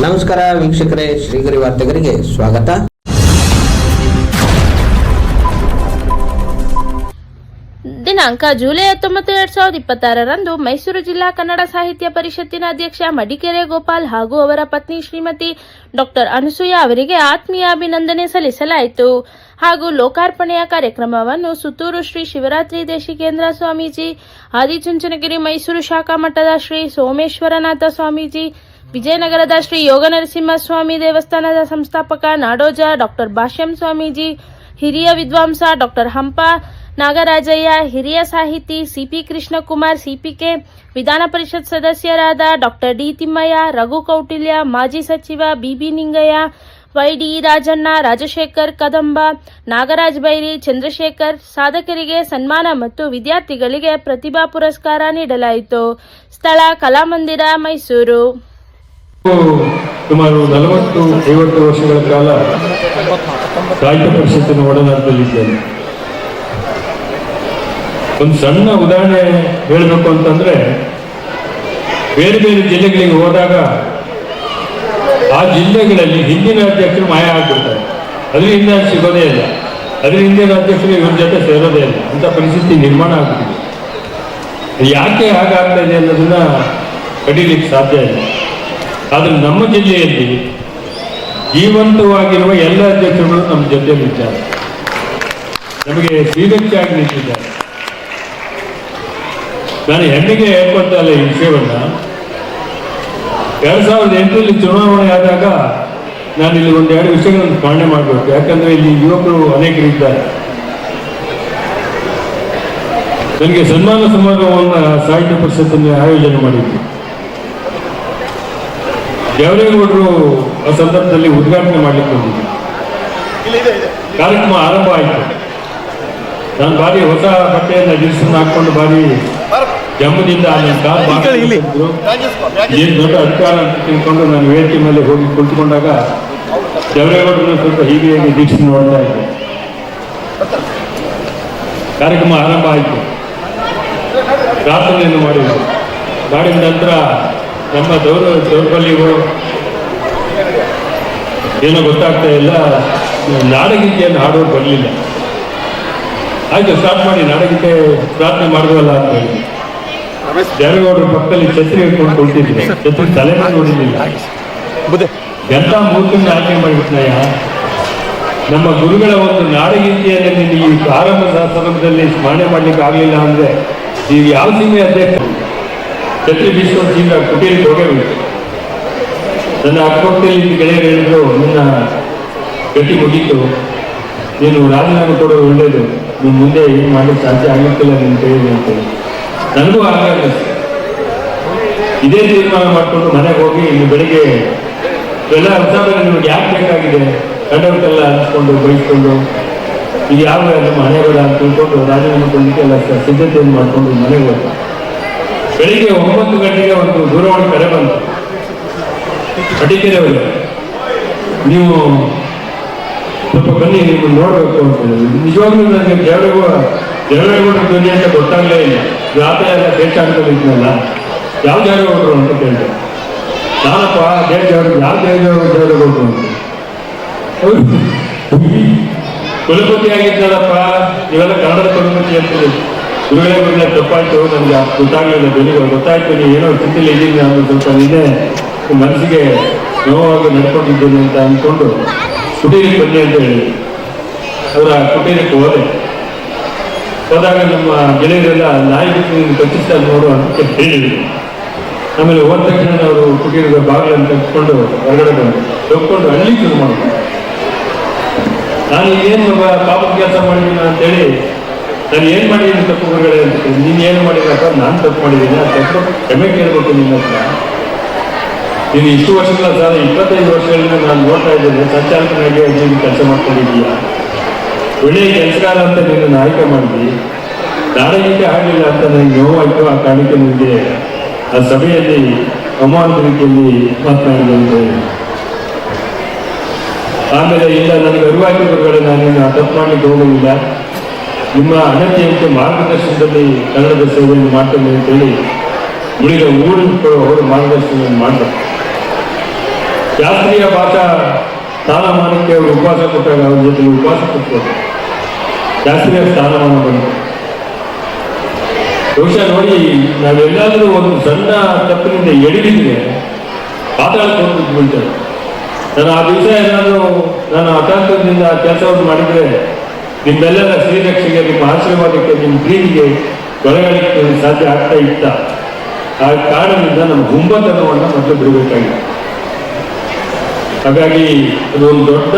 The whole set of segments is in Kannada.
ನಮಸ್ಕಾರ ವೀಕ್ಷಕರೇ, ಶ್ರೀಗರಿ ವಾರ್ತೆಗರಿಗೆ ಸ್ವಾಗತ. ದಿನಾಂಕ ಜುಲೈ 19, 2026ರಂದು ಮೈಸೂರು ಜಿಲ್ಲಾ ಕನ್ನಡ ಸಾಹಿತ್ಯ ಪರಿಷತ್ತಿನ ಅಧ್ಯಕ್ಷ ಮಡಿಕೆರೆ ಗೋಪಾಲ್ ಹಾಗೂ ಅವರ ಪತ್ನಿ ಶ್ರೀಮತಿ ಡಾ ಅನಸೂಯ ಅವರಿಗೆ ಆತ್ಮೀಯ ಅಭಿನಂದನೆ ಸಲ್ಲಿಸಲಾಯಿತು. ಹಾಗೂ ಲೋಕಾರ್ಪಣೆಯ ಕಾರ್ಯಕ್ರಮವನ್ನು ಸುತ್ತೂರು ಶ್ರೀ ಶಿವರಾತ್ರಿ ದೇಶಿಕೇಂದ್ರ ಸ್ವಾಮೀಜಿ, ಆದಿಚುಂಚನಗಿರಿ ಮೈಸೂರು ಶಾಖಾ ಮಠದ ಶ್ರೀ ಸೋಮೇಶ್ವರನಾಥ ಸ್ವಾಮೀಜಿ, ವಿಜಯನಗರದ ಶ್ರೀ ಯೋಗ ನರಸಿಂಹ ಸ್ವಾಮಿ ದೇವಸ್ಥಾನದ ಸಂಸ್ಥಾಪಕ ನಾಡೋಜ ಡಾ ಭಾಷ್ಯಂ ಸ್ವಾಮೀಜಿ, ಹಿರಿಯ ವಿದ್ವಾಂಸ ಡಾ ಹಂಪ ನಾಗರಾಜಯ್ಯ, ಹಿರಿಯ ಸಾಹಿತಿ ಸಿಪಿ ಕೃಷ್ಣಕುಮಾರ್ ಸಿಪಿಕೆ, ವಿಧಾನ ಪರಿಷತ್ ಸದಸ್ಯರಾದ ಡಾ ಡಿ ತಿಮ್ಮಯ್ಯ, ರಘು ಕೌಟಿಲ್ಯ, ಮಾಜಿ ಸಚಿವ ಬಿಬಿ ನಿಂಗಯ್ಯ, ವೈಡಿ ರಾಜಣ್ಣ, ರಾಜಶೇಖರ್ ಕದಂಬ, ನಾಗರಾಜ್ ಬೈರಿ, ಚಂದ್ರಶೇಖರ್ ಸಾಧಕರಿಗೆ ಸನ್ಮಾನ ಮತ್ತು ವಿದ್ಯಾರ್ಥಿಗಳಿಗೆ ಪ್ರತಿಭಾ ಪುರಸ್ಕಾರ ನೀಡಲಾಯಿತು. ಸ್ಥಳ ಕಲಾಮಂದಿರ, ಮೈಸೂರು. ಸುಮಾರು 40-50 ವರ್ಷಗಳ ಕಾಲ ಸಾಹಿತ್ಯ ಪರಿಷತ್ತಿನ ಒಡನಾಟದಲ್ಲಿದ್ದೇನೆ. ಒಂದು ಸಣ್ಣ ಉದಾಹರಣೆ ಹೇಳಬೇಕು ಅಂತಂದ್ರೆ, ಬೇರೆ ಬೇರೆ ಜಿಲ್ಲೆಗಳಿಗೆ ಹೋದಾಗ ಆ ಜಿಲ್ಲೆಗಳಲ್ಲಿ ಹಿಂದಿನ ಅಧ್ಯಕ್ಷರು ಮಾಯ ಆಗ್ಬಿಡ್ತಾರೆ. ಅದರಿಂದ ಸಿಗೋದೇ ಇಲ್ಲ, ಅದ್ರ ಹಿಂದಿನ ಅಧ್ಯಕ್ಷರು ಇವ್ರ ಜೊತೆ ಸೇರೋದೇ ಇಲ್ಲ ಅಂತ ಪರಿಸ್ಥಿತಿ ನಿರ್ಮಾಣ ಆಗ್ಬಿಟ್ಟಿದೆ. ಯಾಕೆ ಹಾಗಾಗ್ತಾ ಇದೆ ಅನ್ನೋದನ್ನ ಕಡಿಲಿಕ್ಕೆ ಸಾಧ್ಯ ಇಲ್ಲ. ಆದರೆ ನಮ್ಮ ಜಿಲ್ಲೆಯಲ್ಲಿ ಜೀವಂತವಾಗಿರುವ ಎಲ್ಲ ಅಧ್ಯಕ್ಷರುಗಳು ನಮ್ಮ ಜೊತೆಯಲ್ಲಿ ಇದ್ದಾರೆ, ನಮಗೆ ಶ್ರೀಗತಿಯಾಗಿ ನಿಂತಿದ್ದಾರೆ. ನಾನು ಹೆಮ್ಮೆಗೆ ಹೇಳ್ಕೊಳ್ತಾ ಇಲ್ಲ ಈ ವಿಷಯವನ್ನ. 2008ರಲ್ಲಿ ಚುನಾವಣೆ ಆದಾಗ ನಾನು ಇಲ್ಲಿ ಒಂದೆರಡು ವಿಷಯಗಳನ್ನು ಸ್ಮರಣೆ ಮಾಡಬೇಕು. ಯಾಕಂದ್ರೆ ಇಲ್ಲಿ ಯುವಕರು ಅನೇಕರಿದ್ದಾರೆ. ನನಗೆ ಸನ್ಮಾನ ಸಮಾರಂಭವನ್ನು ಸಾಹಿತ್ಯ ಪರಿಷತ್ತಿನ ಆಯೋಜನೆ ಮಾಡಿದ್ವಿ. ದೇವರೇಗೌಡರು ಆ ಸಂದರ್ಭದಲ್ಲಿ ಉದ್ಘಾಟನೆ ಮಾಡಲಿಕ್ಕೆ ಬಂದಿದ್ದರು. ಕಾರ್ಯಕ್ರಮ ಆರಂಭ ಆಯಿತು. ನಾನು ಭಾರಿ ಹೊಸ ಬಟ್ಟೆಯನ್ನು ಡಿಸ್ಟನ್ನು ಹಾಕೊಂಡು ಭಾರಿ ಜಮ್ಮದಿಂದ ಏನು ದೊಡ್ಡ ಅಧಿಕಾರ ಅಂತ ತಿಳ್ಕೊಂಡು ನಾನು ವೇದಿಕೆ ಮೇಲೆ ಹೋಗಿ ಕುಳಿತುಕೊಂಡಾಗ ದೇವರೇಗೌಡರು ಸ್ವಲ್ಪ ಹೀಗೆ ದೀಕ್ಷೆ ನೋಡ್ತಾ ಇದ್ದೆ. ಕಾರ್ಯಕ್ರಮ ಆರಂಭ ಆಯಿತು. ಪ್ರಾರ್ಥನೆಯನ್ನು ಮಾಡಿದ ನಂತರ ನಮ್ಮ ದೌರ್ಬಲ್ಯವೋ ಏನೋ ಗೊತ್ತಾಗ್ತಾ ಇಲ್ಲ, ನಾಡಗೀತೆಯನ್ನು ಹಾಡೋರು ಬರಲಿಲ್ಲ. ಆಯ್ತು, ಸ್ಟಾರ್ಟ್ ಮಾಡಿ, ನಾಡಗೀತೆ ಪ್ರಾರ್ಥನೆ ಮಾಡಿದ್ವಲ್ಲ ಅಂತ ಹೇಳಿ ದೇವೇಗೌಡರ ಪಕ್ಕದಲ್ಲಿ ಛತ್ರಿ ಹಿಡ್ಕೊಂಡು ಕೊಡ್ತಿದ್ದೆ. ಛತ್ರಿ ತಲೆ ಮೇಲೆ ನೋಡಿದ್ದಿಲ್ಲ. ಎಂತ ಮೂರ್ಖನ್ನ ಆಯ್ಕೆ ಮಾಡಿಬಿಟ್ನಯ್ಯ. ನಮ್ಮ ಗುರುಗಳ ಒಂದು ನಾಡಗೀತೆಯಲ್ಲಿ ಈ ಆರಂಭದ ಸಂದರ್ಭದಲ್ಲಿ ಸ್ಮರಣೆ ಮಾಡ್ಲಿಕ್ಕೆ ಆಗಲಿಲ್ಲ ಅಂದ್ರೆ ಈಗ ಯಾವ ಸೀಮೆ ಅಧ್ಯಕ್ಷ ಛತ್ರಿ ಬೀಸ್ಕೊಂಡು ಸೀಮೆ ಕುಟೀರಿಗೆ ಹೋಗೇಬೇಕು. ನನ್ನ ಅಕ್ಕಪಕ್ಕದಲ್ಲಿ ಗೆಳೆಯರು ಹೇಳಿದ್ರು, ನಿನ್ನ ಗಟ್ಟಿ ಮುಗೀತು, ನೀನು ರಾಜೀನಾಮೆ ಕೊಡೋದು ಒಳ್ಳೇದು, ನೀನು ಮುಂದೆ ಏನು ಮಾಡಲಿಕ್ಕೆ ಸಾಧ್ಯ ಆಗಲಿಕ್ಕಿಲ್ಲ ನಿನ್ನ ಕೈಯಲ್ಲಿ ಅಂತೇಳಿ. ನನಗೂ ಆಗಲ್ಲ. ಇದೇ ತೀರ್ಮಾನ ಮಾಡಿಕೊಂಡು ಮನೆಗೆ ಹೋಗಿ ಇನ್ನು ಬೆಳಿಗ್ಗೆ ಎಲ್ಲ ಹೊಸ ನಿಮಗೆ ಯಾಕೆ ಬೇಕಾಗಿದೆ ಕಂಡವ್ರಿಗೆಲ್ಲ ಅನಿಸ್ಕೊಂಡು ಬೈಸ್ಕೊಂಡು ಈಗ ಯಾವ ನಮ್ಮ ಮನೆಗಳ ಅಂತ ತಿಳ್ಕೊಂಡು ರಾಜೀನಾಮೆ ಕೊಡಲಿಕ್ಕೆ ಎಲ್ಲ ಸಿದ್ಧತೆಯನ್ನು ಮಾಡಿಕೊಂಡು ಮನೆಗೆ ಹೋದ. ಬೆಳಿಗ್ಗೆ 9 ಗಂಟೆಗೆ ಒಂದು ದೂರವಾಣಿ ಕರೆ ಬಂತು ಮಡಿಕೇರಿಯವರು, ನೀವು ಸ್ವಲ್ಪ ಬನ್ನಿ, ನೀವು ನೋಡಬೇಕು ಅಂತ ಹೇಳಿದ್ರು. ನಿಜವಾಗ್ಲೂ ನನಗೆ ದೇವರೇಗೌಡರ ಧ್ವನಿ ಅಂತ ಗೊತ್ತಾಗಲೇ ಇಲ್ಲ. ರಾತ್ರಿ ಎಲ್ಲ ದೇಶಾಂತದಲ್ಲ ಯಾವ ದೇವರೇಗೌಡರು ಅಂತ ಕೇಳಿದೆ. ನಾನಪ್ಪ ಯಾವ ದೇವರೇಗೌಡರು ಅಂತ. ಅವರು ಕುಲಪತಿ ಆಗಿದ್ದಾರಪ್ಪ, ಇವೆಲ್ಲ ಕನ್ನಡದ ಕುಲಪತಿ ಅಂತ ಗುರುಗಳೇ ಬಂದ ತಪ್ಪಾಯ್ತು, ನನಗೆ ಗೊತ್ತಾಗಲಿಲ್ಲ, ಧ್ವನಿಗಳು ಗೊತ್ತಾಯ್ತು, ನೀವು ಏನೋ ಸ್ಥಿತಿಯಲ್ಲಿ ಇದ್ದೀನಿ, ನಾನು ಸ್ವಲ್ಪ ನಿನ್ನೆ ಮನಸ್ಸಿಗೆ ನೋವಾಗಿ ನಡ್ಕೊಂಡಿದ್ದೇನೆ ಅಂತ ಅಂದ್ಕೊಂಡು ಕುಟೀರಿಗೆ ಬನ್ನಿ ಅಂತ ಹೇಳಿ ಅವರ ಕುಟೀರಕ್ಕೆ ಹೋದಾಗ ನಮ್ಮ ಗೆಳೆಯರೆಲ್ಲ ನಾಯಿ ಖಚಿತ ನೋಡು ಅಂತ ಹೇಳಿದ್ರು. ಆಮೇಲೆ ಹೋದ ತಕ್ಷಣ ಅವರು ಕುಟೀರದ ಬಾಗಿಲನ್ನು ತೆಗೆದುಕೊಂಡು ಹೊರಗಡೆ ಹೋಗ್ಕೊಂಡು ಅಲ್ಲಿ ಶುರು ಮಾಡ್ತಾರೆ. ನಾನು ಏನು ಪಾಪದ ಕೆಲಸ ಮಾಡಿದ್ದೀನಿ ಅಂತೇಳಿ, ನಾನು ಏನು ಮಾಡಿದ್ದೀನಿ ತಪ್ಪು ಹೊರಗಡೆ ಅಂತ. ನೀನು ಏನು ಮಾಡಿದಪ್ಪ? ನಾನು ತಪ್ಪು ಮಾಡಿದ್ದೀನಿ, ಆ ತಪ್ಪು ಕ್ಷಮೆ ಕೇಳಬೇಕು ನಿನ್ನ ಹತ್ರ. ನೀನು ಇಷ್ಟು ವರ್ಷಗಳ ಸಾಲ 25 ವರ್ಷಗಳಿಂದ ನಾನು ನೋಡ್ತಾ ಇದ್ದೇನೆ, ಸಂಚಾಲಕನಾಗಿ ನೀನು ಕೆಲಸ ಮಾಡ್ಕೊಂಡಿದ್ದೀಯ, ಒಳ್ಳೆಯ ಕೆಲಸಗಾರ ಅಂತ ನೀನು ಆಯ್ಕೆ ಮಾಡಿದ್ವಿ. ನಾಡಗೀತೆ ಆಗಲಿಲ್ಲ ಅಂತ ನನಗೆ ನೋವಾಯಿತು. ಆ ಕಾರಣಕ್ಕೆ ನಿಮಗೆ ಆ ಸಭೆಯಲ್ಲಿ ಅವಮಾನದ ರೀತಿಯಲ್ಲಿ ಮಾತನಾಡಿದೆ. ಆಮೇಲೆ ಇಲ್ಲ, ನನಗೆ ಅರಿವಾಯ್ತು ಗುರುಗಳೇ, ನಾನೇನು ತಪ್ಪು ಮಾಡಲಿಕ್ಕೆ ಹೋಗಲಿಲ್ಲ, ನಿಮ್ಮ ಅನನ್ಯತೆ ಮಾರ್ಗದರ್ಶನದಲ್ಲಿ ಕನ್ನಡದ ಸೇವೆಯನ್ನು ಮಾಡ್ತೇನೆ ಅಂತೇಳಿ ಉಳಿದ ಊರಿನ ಅವರು ಮಾರ್ಗದರ್ಶನ ಮಾಡ್ತಾರೆ. ಶಾಸ್ತ್ರೀಯ ಭಾಷಾ ಸ್ಥಾನಮಾನಕ್ಕೆ ಅವರು ಉಪವಾಸ ಕೊಟ್ಟಾಗ ಅವ್ರ ಜೊತೆ ಉಪವಾಸ ಕೊಟ್ಟರು. ಶಾಸ್ತ್ರೀಯ ಸ್ಥಾನಮಾನ ಬಂತು. ಬಹುಶಃ ನೋಡಿ, ನಾವೆಲ್ಲಾದರೂ ಒಂದು ಸಣ್ಣ ತಪ್ಪಿನಿಂದ ಎಡವಿದ್ರೆ ಪಾತಾಳಕ್ಕೆ ಹೋಗಿ ಬೀಳ್ತಾರೆ. ನಾನು ಆ ದಿವಸ ಏನಾದರೂ ನಾನು ಹಠಾತ್ತದಿಂದ ಕೆಲಸವನ್ನು ಮಾಡಿದರೆ ನಿಮ್ಮೆಲ್ಲರ ಶ್ರೀರಕ್ಷೆಗೆ, ನಿಮ್ಮ ಆಶೀರ್ವಾದಕ್ಕೆ, ನಿಮ್ಮ ಪ್ರೀತಿಗೆ ಒಳಗಡೆ ಸಾಧ್ಯ ಆಗ್ತಾ ಇತ್ತ. ಆ ಕಾರಣದಿಂದ ನಮ್ಮ ಹುಂಬತನವನ್ನು ಮೊದಲು ಬಿಡಬೇಕಾಗಿದೆ. ಹಾಗಾಗಿ ಅದು ಒಂದು ದೊಡ್ಡ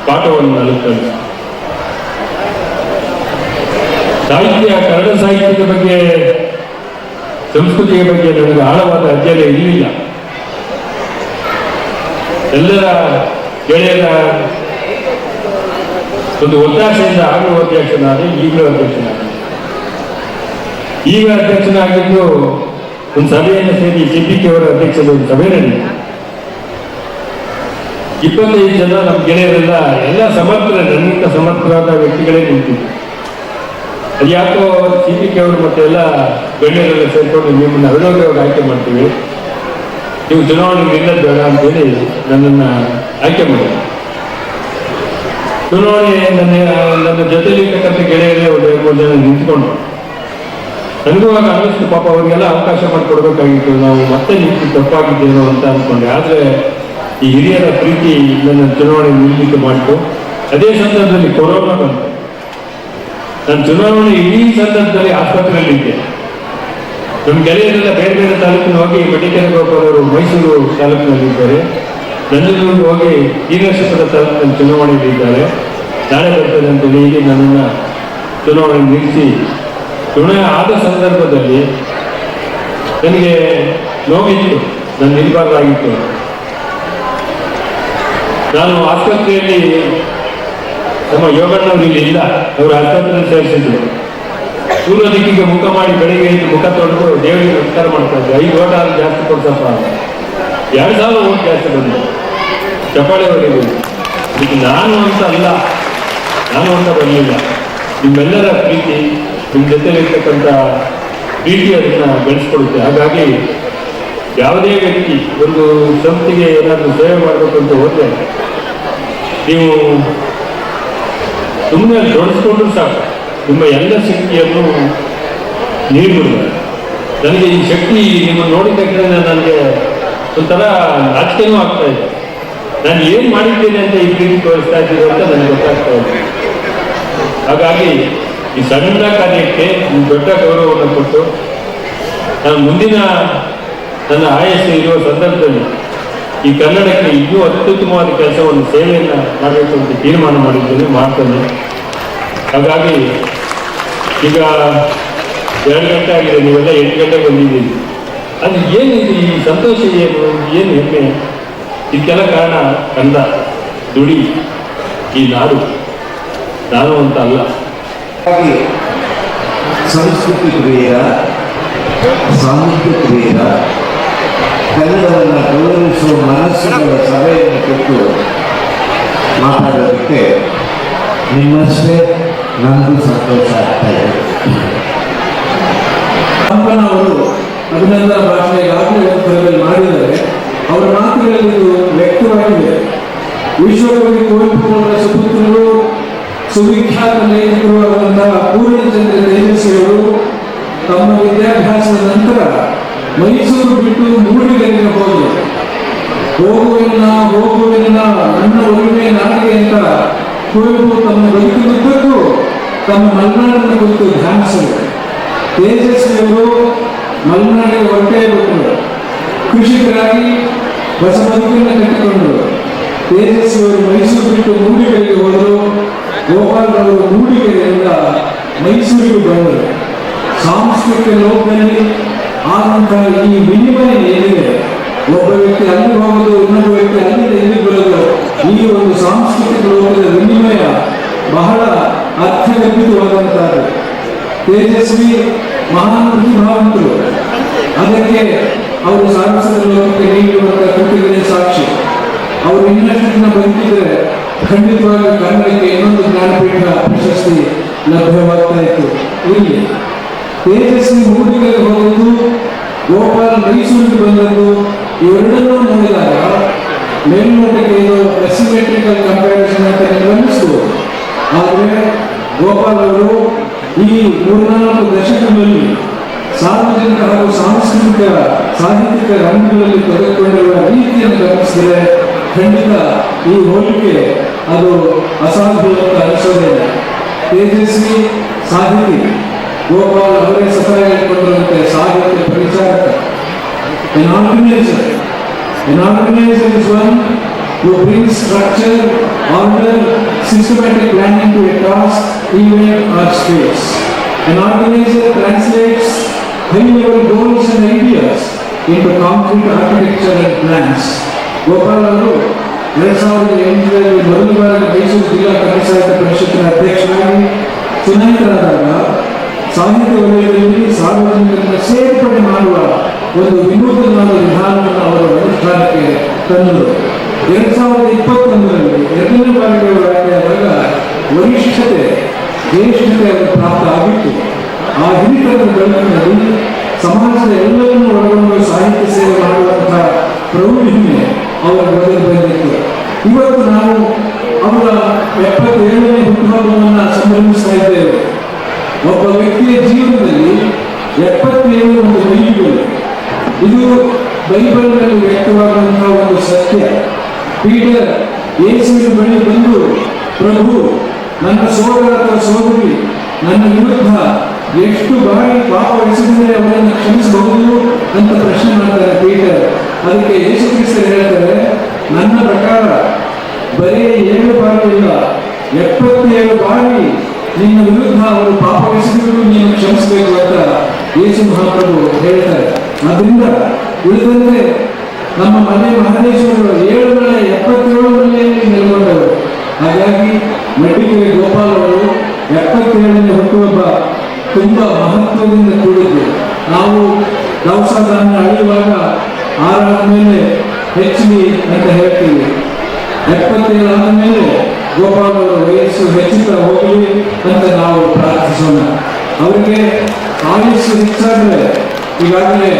ಪಾಠವನ್ನು ನಲುತ್ತದೆ. ಸಾಹಿತ್ಯ, ಕನ್ನಡ ಸಾಹಿತ್ಯದ ಬಗ್ಗೆ, ಸಂಸ್ಕೃತಿಯ ಬಗ್ಗೆ ನನಗೆ ಆಳವಾದ ಅಧ್ಯಯನ ಇರಲಿಲ್ಲ. ಎಲ್ಲರ ಗೆಳೆಯರ ಒಂದು ಒತ್ತಾಸೆಯಿಂದ ಆಗಲೂ ಅಧ್ಯಕ್ಷನಾದೆ, ಈಗಲೂ ಅಧ್ಯಕ್ಷನಾದೆ. ಈಗ ಅಧ್ಯಕ್ಷನಾಗಿದ್ದು ಒಂದು ಸಭೆಯನ್ನು ಸೇರಿ ಸಿಪಿಕೆ ಅವರ ಅಧ್ಯಕ್ಷದ ಒಂದು ಸಭೆ ನಡೆಯಿತು. 25 ಜನ ನಮ್ಮ ಗೆಳೆಯರೆಲ್ಲ ಎಲ್ಲ ಸಮರ್ಥರೇ, ನನ್ನಿಂದ ಸಮರ್ಥರಾದ ವ್ಯಕ್ತಿಗಳೇ ನಿಂತಿದ್ರು. ಅದ್ಯಾಕೋ ಸಿಪಿಕೆ ಅವರು ಮತ್ತೆ ಎಲ್ಲ ಗಣ್ಯರೆಲ್ಲ ಸೇರ್ಕೊಂಡು ನಿಮ್ಮನ್ನು ಅವಿರೋಧವಾಗಿ ಆಯ್ಕೆ ಮಾಡ್ತೀವಿ, ನೀವು ಚುನಾವಣೆ ನಿಲ್ಲೋದು ಬೇಡ ಅಂತೇಳಿ ನನ್ನನ್ನು ಆಯ್ಕೆ ಮಾಡಿದ್ರು. ಚುನಾವಣೆ ನನ್ನ ಜೊತೆಲಿರ್ತಕ್ಕಂಥ ಗೆಳೆಯರೇ ಒಂದು 2-3 ಜನ ನಿಂತ್ಕೊಂಡ್ರು. ನನಗೂ ಆಗ ಅನ್ನಿಸ್ತು, ಪಾಪ ಅವರಿಗೆಲ್ಲ ಅವಕಾಶ ಮಾಡಿಕೊಡ್ಬೇಕಾಗಿತ್ತು, ನಾವು ಮತ್ತೆ ನಿಂತು ತಪ್ಪಾಗಿದ್ದೇನೋ ಅಂತ ಅಂದ್ಕೊಂಡೆ. ಆದರೆ ಈ ಹಿರಿಯರ ಪ್ರೀತಿ ನನ್ನ ಚುನಾವಣೆ ನಿಲ್ಲಿಕ್ಕೆ ಮಾಡಿತು. ಅದೇ ಸಂದರ್ಭದಲ್ಲಿ ಕೊರೋನಾ ಬಂತು. ನಾನು ಚುನಾವಣೆ ಇಡೀ ಸಂದರ್ಭದಲ್ಲಿ ಆಸ್ಪತ್ರೆಯಲ್ಲಿದ್ದೆ. ನಮ್ಮ ಗೆಳೆಯರೆಲ್ಲ ಬೇರೆ ಬೇರೆ ತಾಲೂಕಿನ ಹೋಗಿ ಮಡಿಕೇರಿ ಗೋಪಾಲ್ ಅವರು ಮೈಸೂರು ತಾಲೂಕಿನಲ್ಲಿದ್ದಾರೆ, ನಂಜನಗೂಡು ಹೋಗಿ ಈನರ್ಷಪದ ತಾಲೂಕಿನಲ್ಲಿ ಚುನಾವಣೆಯಲ್ಲಿದ್ದಾರೆ. ನಾಳೆ ಬರ್ತದೆ ಅಂತೇಳಿ ಹೀಗೆ ನನ್ನನ್ನು ಚುನಾವಣೆ ನಿಲ್ಲಿಸಿ, ಚುನಾವಣೆ ಆದ ಸಂದರ್ಭದಲ್ಲಿ ನನಗೆ ನೋವಿತ್ತು, ನಾನು ನಿಲ್ಬಾರ್ದಾಗಿತ್ತು. ನಾನು ಆಸ್ಪತ್ರೆಯಲ್ಲಿ, ನಮ್ಮ ಯೋಗಣ್ಣವರು ಇಲ್ಲಿ ಇಲ್ಲ, ಅವರು ಆಸ್ಪತ್ರೆಯಲ್ಲಿ ಸೇರಿಸಿದ್ರು. ಪೂರ್ವ ದಿಕ್ಕಿಗೆ ಮುಖ ಮಾಡಿ ಬೆಳಿಗ್ಗೆ ಎದ್ದು ಮುಖ ತೊಳೆದು ದೇವರಿಗೆ ನಮಸ್ಕಾರ ಮಾಡ್ತಾ ಇದ್ದೆ. 5 ಓಟ ಜಾಸ್ತಿ ಕೊಡ್ಸಪ್ಪ, 2000 ಓಟ್ ಜಾಸ್ತಿ ಬಂದು ಚಪ್ಪಾಳೆ ಹೊಡೆಯುವುದು. ಇದಕ್ಕೆ ನಾನು ಅಂತ ಅಲ್ಲ, ನಾನು ಅಂತ ಬರಲಿಲ್ಲ. ನಿಮ್ಮೆಲ್ಲರ ಪ್ರೀತಿ, ನಿಮ್ಮ ಜೊತೆಲಿರ್ತಕ್ಕಂಥ ಪ್ರೀತಿ ಅದನ್ನು ಬೆಳೆಸ್ಕೊಡುತ್ತೆ. ಹಾಗಾಗಿ ಯಾವುದೇ ವ್ಯಕ್ತಿ ಒಂದು ಸಂಸ್ಥೆಗೆ ಏನಾದರೂ ಸೇವೆ ಮಾಡಬೇಕು ಅಂತ ಹೋದರೆ ನೀವು ಸುಮ್ಮನೆ ಜೋಡಿಸ್ಕೊಂಡ್ರೂ ಸಾಕು, ನಿಮ್ಮ ಎಲ್ಲ ಶಕ್ತಿಯನ್ನು ನೀಡಿಬಿಡುತ್ತೆ. ನನಗೆ ಈ ಶಕ್ತಿ ನಿಮ್ಮನ್ನು ನೋಡಿದ ತಕ್ಷಣ ನನಗೆ ಒಂಥರ ನಾಚಿಕೆನೂ ಆಗ್ತಾ ಇದೆ. ನಾನು ಏನು ಮಾಡಿದ್ದೇನೆ ಅಂತ ಈ ಪ್ರೀತಿ ತೋರಿಸ್ತಾ ಇದ್ದೀವಿ ಅಂತ ನನಗೆ ಗೊತ್ತಾಗ್ತಾ ಇದೆ. ಹಾಗಾಗಿ ಈ ಸಣ್ಣ ಕಾರ್ಯಕ್ಕೆ ದೊಡ್ಡ ಗೌರವವನ್ನು ಕೊಟ್ಟು ನಾನು ಮುಂದಿನ ನನ್ನ ಆಯಸ್ಸು ಇರುವ ಸಂದರ್ಭದಲ್ಲಿ ಈ ಕನ್ನಡಕ್ಕೆ ಇನ್ನೂ ಅತ್ಯುತ್ತಮವಾದ ಕೆಲಸವನ್ನು, ಸೇವೆಯನ್ನು ಮಾಡಬೇಕು ಅಂತ ತೀರ್ಮಾನ ಮಾಡಿದ್ದೇನೆ, ಮಾಡ್ತೇನೆ. ಹಾಗಾಗಿ ಈಗ 2 ಗಂಟೆ ಆಗಿದೆ, ನೀವೆಲ್ಲ 8 ಗಂಟೆಗೆ ಬಂದಿದ್ದೀರಿ. ಅದು ಏನಿದೆ ಈ ಸಂತೋಷ, ಏನು ಹೆಮ್ಮೆ, ಇದಕ್ಕೆಲ್ಲ ಕಾರಣ ಕಂದ, ದುಡಿ, ಈ ನಾಡು, ನಾನು ಅಂತ ಅಲ್ಲ. ಹಾಗೆ ಸಂಸ್ಕೃತಿ ಪ್ರಿಯರ, ಸಾಹಿತ್ಯ ಪ್ರಿಯರ, ಕನ್ನಡವನ್ನು ಗೌರವಿಸುವ ಮನಸ್ಸುಗಳ ಸಭೆಯನ್ನು ಕೊಟ್ಟು ಮಾತಾಡೋದಕ್ಕೆ ನಿಮ್ಮಷ್ಟೇ ನನಗೂ ಸಂತೋಷ ಆಗ್ತಾ ಇದೆ. ಅವರು ಅಭಿನಂದನಾ ಭಾಷಣ ಈಗಾಗಲೇ ಒಂದು ಥರದಲ್ಲಿ ಮಾಡಿದ್ದಾರೆ. ಅವರ ಮಾತುಗಳಲ್ಲಿ ಇದು ವ್ಯಕ್ತವಾಗಿದೆ. ವಿಶ್ವಕವಿ ಕುವೆಂಪು ಅವರ ಸುಪುತ್ರರು, ಸುವಿಖ್ಯಾತ ಲೇಖಕರು ಆದಂತಹ ಪೂರ್ಣಚಂದ್ರ ತೇಜಸ್ವಿಯವರು ತಮ್ಮ ವಿದ್ಯಾಭ್ಯಾಸದ ನಂತರ ಮೈಸೂರು ಬಿಟ್ಟು ಮೂಡಿಗೆರೆಗೆ ಹೋಗುವಿಲ್ಲ ನನ್ನ ಒಲುಮೆ ನಾಡಿಗೆ ಅಂತ ಕುವೆಂಪು ತಮ್ಮ ಬದುಕಿನುದ್ದಕ್ಕೂ ತಮ್ಮ ಮಲೆನಾಡಿನ ಕುರಿತು ಧ್ಯಾನಿಸಿದರು. ತೇಜಸ್ವಿಯವರು ಮಲೆನಾಡಿಗೆ ಹೊರಟೇ ಬಿಟ್ಟರು. ಕೃಷಿಕರಾಗಿ ಹೊಸ ಬದುಕನ್ನು ಕಟ್ಟಿಕೊಂಡರು. ತೇಜಸ್ವಿಯವರು ಮೈಸೂರು ಬಿಟ್ಟು ಮೂಡಿಗೆರೆಗೆ ಹೋದರು. ಗೋಪಾಲರವರು ಮೂಡಿಗೆರೆಯಿಂದ ಮೈಸೂರಿಗೆ ಬಂದರು. ಸಾಂಸ್ಕೃತಿಕ ಲೋಕದಲ್ಲಿ ಆದಂತಹ ಈ ವಿನಿಮಯ ಏನಿದೆ, ಒಬ್ಬ ವ್ಯಕ್ತಿ ಅಲ್ಲಿ ಹೋಗೋದು, ಇನ್ನೊಬ್ಬ ವ್ಯಕ್ತಿ ಅಲ್ಲಿಂದ ಇಲ್ಲಿ ಬರೋದು, ಈ ಒಂದು ಸಾಂಸ್ಕೃತಿಕ ಲೋಕದ ವಿನಿಮಯ ಬಹಳ ಅರ್ಥಗರ್ಭಿತವಾದಂತಹದ್ದು. ತೇಜಸ್ವಿ ಮಹಾನ್ ಪ್ರತಿಭಾವಂತರು. ಅದಕ್ಕೆ ಅವರು ಸಾರ್ವಜನಿಕ ಲೋಕಕ್ಕೆ ನೀಡಿರುವಂತಹ ಕೃತಿಗಳೇ ಸಾಕ್ಷಿ. ಅವರು ಇನ್ನಷ್ಟು ದಿನ ಬದುಕಿದ್ರೆ ಖಂಡಿತವಾಗಿ ಕನ್ನಡಕ್ಕೆ ಇನ್ನೊಂದು ಜ್ಞಾನಪೀಠ ಪ್ರಶಸ್ತಿ ಲಭ್ಯವಾಗ್ತಾ ಇತ್ತು. ಇಲ್ಲಿ ತೇಜಸ್ವಿ ಮೂಡಿಗೆರೆ ಹೋದದ್ದು, ಗೋಪಾಲ್ ಮೈಸೂರಿಗೆ ಬಂದದ್ದು, ಇವೆರಡನ್ನೂ ನೋಡಿದಾಗ ಮೇಲ್ನೋಟಕ್ಕೆ ಇದು ಅಸಿಮೆಟ್ರಿಕಲ್ ಕಂಪ್ಯಾರಿಸನ್ ಅಂತ ಗಮನಿಸಬಹುದು. ಆದರೆ ಗೋಪಾಲ್ ಅವರು ಈ 3-4 ದಶಕಗಳಲ್ಲಿ ಸಾರ್ವಜನಿಕ ಹಾಗೂ ಸಾಂಸ್ಕೃತಿಕ ಸಾಹಿತ್ಯಿಕ ರಂಗಗಳಲ್ಲಿ ತೆಗೆದುಕೊಂಡಿರುವ ರೀತಿಯನ್ನು ಗಮನಿಸಿದರೆ ಖಂಡಿತ ಈ ಹೋಲಿಕೆ ಅದು ಅಸಾಧ್ಯ ಅಂತ ಅನಿಸೋದಿಲ್ಲ. ತೇಜಸ್ವಿ ಸಾಹಿತಿ ಗೋಪಾಲ್ ಅವರೇ ಸಫಲ ಹೇಳಿಕೊಂಡಿರುವಂತೆ ಸಾಹಿತ್ಯ ಪರಿಚಾರಕ. An organizer is one who brings structure, order, systematic planning to a task, event or space. An organizer translates high-level goals and ideas into concrete architecture and plans. Gopal ಅವರು 2008ರಲ್ಲಿ ಮೊದಲ ಬಾರಿಗೆ ಮೈಸೂರು ಜಿಲ್ಲಾ ಕನ್ನಡ ಸಾಹಿತ್ಯ ಪರಿಷತ್ತಿನ ಅಧ್ಯಕ್ಷರಾಗಿ ಚುನಾಯಿತರಾದಾಗ ಸಾಹಿತ್ಯ ವಲಯದಲ್ಲಿ ಸಾರ್ವಜನಿಕರನ್ನು ಸೇರ್ಪಡೆ ಮಾಡುವ ಒಂದು ವಿನೂತನವಾದ ವಿಧಾನವನ್ನು ಅವರು ಅನುಷ್ಠಾನಕ್ಕೆ ತಂದರು. 2021ರಲ್ಲಿ 2ನೇ ಬಾರಿಗೆ ಅವರು ಆಯ್ಕೆಯಾದಾಗ ವರಿಷ್ಠತೆ ಜ್ಯೇಷ್ಠತೆ ಅವರ ಪ್ರಾಪ್ತ ಆಗಿತ್ತು. ಆ ಹಿರಿತನದ ಬೆಳಕಿನಲ್ಲಿ ಸಮಾಜದ ಎಲ್ಲರನ್ನೂ ಒಳಗೊಂಡು ಸಾಹಿತ್ಯ ಸೇವೆ ಮಾಡುವಂತಹ ಪ್ರೌಢಿಮೆ ಅವರ ಬದಲು ಬಂದಿತ್ತು. ಇವತ್ತು ನಾವು ಅವರ 77ನೇ ಹುಟ್ಟುಹಬ್ಬವನ್ನು ಸಂಭ್ರಮಿಸ್ತಾ ಇದ್ದೇವೆ. ಒಬ್ಬ ವ್ಯಕ್ತಿಯ ಜೀವನದಲ್ಲಿ 77 ಒಂದು ಮೈಲಿಗಲ್ಲು. ಇದು ಬೈಬಲ್ನಲ್ಲಿ ವ್ಯಕ್ತವಾಗುವಂತಹ ಒಂದು ಸತ್ಯ. ಪೀಟರ್ ಯೇಸುವಿನ ಬಳಿ ಬಂದು, ಪ್ರಭು, ನನ್ನ ಸೋದರ ಅಥವಾ ಸೋದರಿ ನನ್ನ ವಿರುದ್ಧ ಎಷ್ಟು ಬಾರಿ ಪಾಪ ಎಸಗಿದರೆ ಅವರನ್ನು ಕ್ಷಮಿಸಬಹುದು ಅಂತ ಪ್ರಶ್ನೆ ಮಾಡ್ತಾರೆ ಪೀಟರ್. ಅದಕ್ಕೆ ಯೇಸು ಕ್ರಿಸ್ತರು ಹೇಳ್ತಾರೆ, ನನ್ನ ಪ್ರಕಾರ ಬರೀ 7 ಬಾರಿ ಇಲ್ಲ, 77 ಬಾರಿ ನಿನ್ನ ವಿರುದ್ಧ ಅವರು ಪಾಪ ಎಸಗಿದ್ರು ನೀನು ಕ್ಷಮಿಸಬೇಕು ಅಂತ ಯೇಸು ಮಹಾಪ್ರಭು ಹೇಳ್ತಾರೆ. ಆದ್ದರಿಂದ ಉಳಿದಂತೆ ನಮ್ಮ ಮನೆ ಮಹದೇಶ್ವರರು 77 ನೆಲೆಗೊಂಡವರು. ಹಾಗಾಗಿ ಮಡಿಕೇರಿ ಗೋಪಾಲ್ ಅವರು 77ನೇ ಹುಟ್ಟುಹಬ್ಬ ತುಂಬಾ ಮಹತ್ವದಿಂದ ಕೂಡಿದ್ದು. ನಾವು ದವಸಗಳನ್ನು ಅಳೆಯುವಾಗ 6 ಆದಮೇಲೆ ಹೆಚ್ಚಿಗೆ ಅಂತ ಹೇಳ್ತೀವಿ. 77 ಆದಮೇಲೆ ಗೋಪಾಲ್ ಅವರ ವಯಸ್ಸು ಹೆಚ್ಚುತ್ತಾ ಹೋಗಲಿ ಅಂತ ನಾವು ಪ್ರಾರ್ಥಿಸೋಣ. ಅವರಿಗೆ ಆಯುಷ್ಯ ಹೆಚ್ಚಾದರೆ ಈಗಾಗಲೇ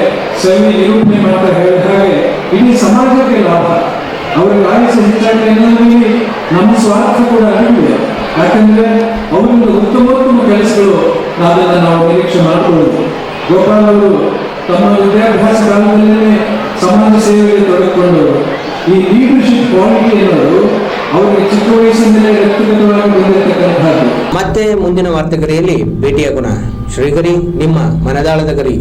ಸವಿ ನಿರೂಪಣೆ ಮಾಡ್ತಾ ಹೇಳಿದ ಹಾಗೆ ಇಡೀ ಸಮಾಜಕ್ಕೆ ಲಾಭ. ಅವರಿಗೆ ಆಯುಷ್ಯ ಹೆಚ್ಚಾಗಲಿ ಅನ್ನೋದ್ರಲ್ಲಿ ನಮ್ಮ ಸ್ವಾರ್ಥ ಕೂಡ ಅರಿವಿದೆ. ಯಾಕಂದ್ರೆ ಅವರಿಂದ ಉತ್ತಮೋತ್ತಮ ಕೆಲಸಗಳು ಅದನ್ನು ನಾವು ನಿರೀಕ್ಷೆ ಮಾಡಿಕೊಳ್ಳುವುದು. ಗೋಪಾಲ್ ಅವರು ತಮ್ಮ ವಿದ್ಯಾಭ್ಯಾಸ ಕಾಲದಲ್ಲೇ ಸಮಾಜ ಸೇವೆಗೆ ತೊಡಗಿಕೊಂಡವರು. ಈ ಲೀಡರ್ಶಿಪ್ ಕ್ವಾಲಿಟಿ ಅನ್ನೋದು ಅವರಿಗೆ ಚಿಕ್ಕ ವಯಸ್ಸಿನಲ್ಲೇ ವ್ಯಕ್ತಿಗತವಾಗಿ ಬಂದಿರತಕ್ಕಂಥದ್ದು. ಮತ್ತೆ ಮುಂದಿನ ವಾರ್ತೆಗರಿಯಲ್ಲಿ ಭೇಟಿಯಾಗೋಣ. ಶ್ರೀಗರಿ, ನಿಮ್ಮ ಮನದಾಳದ ಗರಿ.